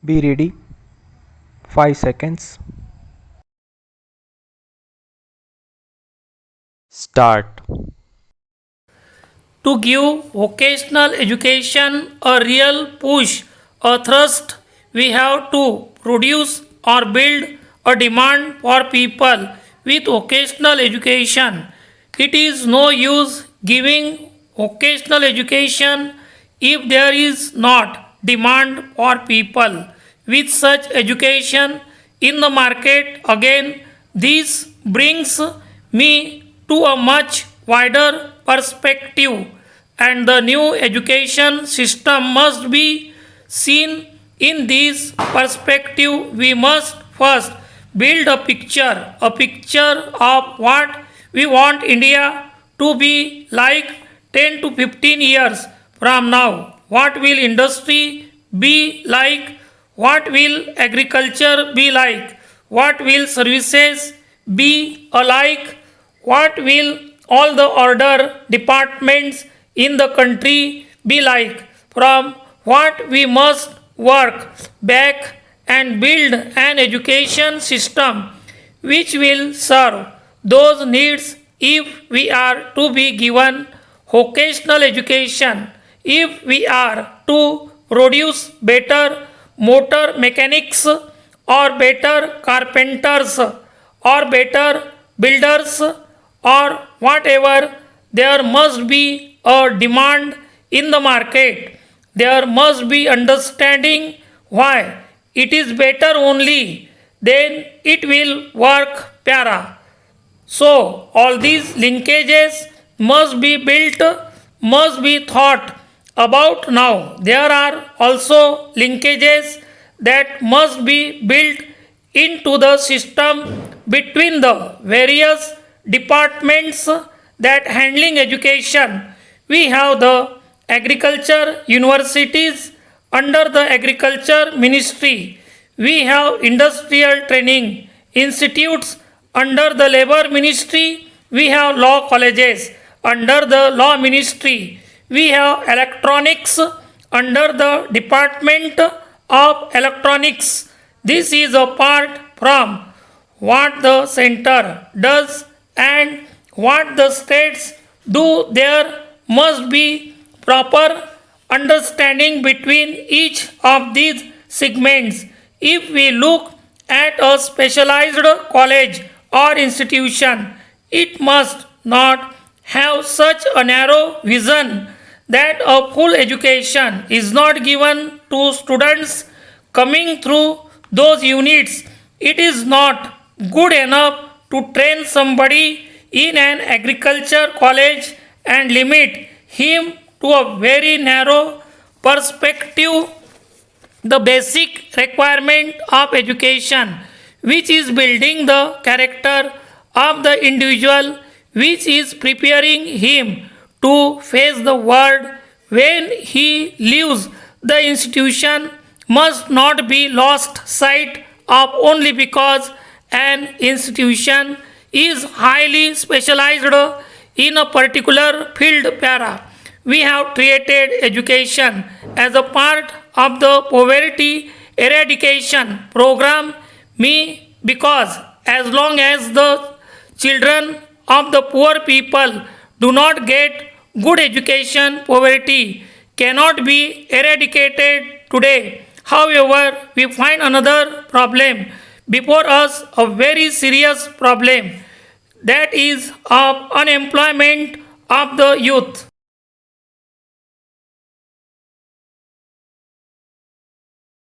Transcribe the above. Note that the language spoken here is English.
Be ready. 5 seconds. Start. To give vocational education a real push, a thrust, we have to produce or build a demand for people with vocational education. It is no use giving vocational education if there is not demand for people with such education in the market. Again, this brings me to a much wider perspective, and the new education system must be seen in this perspective. We must first build a picture of what we want India to be like 10 to 15 years from now. What will industry be like? What will agriculture be like? What will services be alike? What will all the order departments in the country be like? From what we must work back and build an education system which will serve those needs. If we are to be given vocational education, if we are to produce better motor mechanics or better carpenters or better builders or whatever, there must be a demand in the market. There must be understanding why it is better only, then it will work para. So, all these linkages must be built, must be thought about now. There are also linkages that must be built into the system between the various departments that handling education. We have the agriculture universities under the agriculture ministry. We have industrial training institutes under the labor ministry. We have law colleges under the law ministry. We have electronics under the department of electronics. This is a part from what the center does and what the states do. There must be proper understanding between each of these segments. If we look at a specialized college or institution, it must not have such a narrow vision that a full education is not given to students coming through those units. It is not good enough to train somebody in an agriculture college and limit him to a very narrow perspective. The basic requirement of education, which is building the character of the individual, which is preparing him to face the world when he leaves the institution, must not be lost sight of only because an institution is highly specialized in a particular field para. We have treated education as a part of the poverty eradication program. Me, because as long as the children of the poor people do not get good education, poverty cannot be eradicated today. However, we find another problem before us, a very serious problem, that is of unemployment of the youth.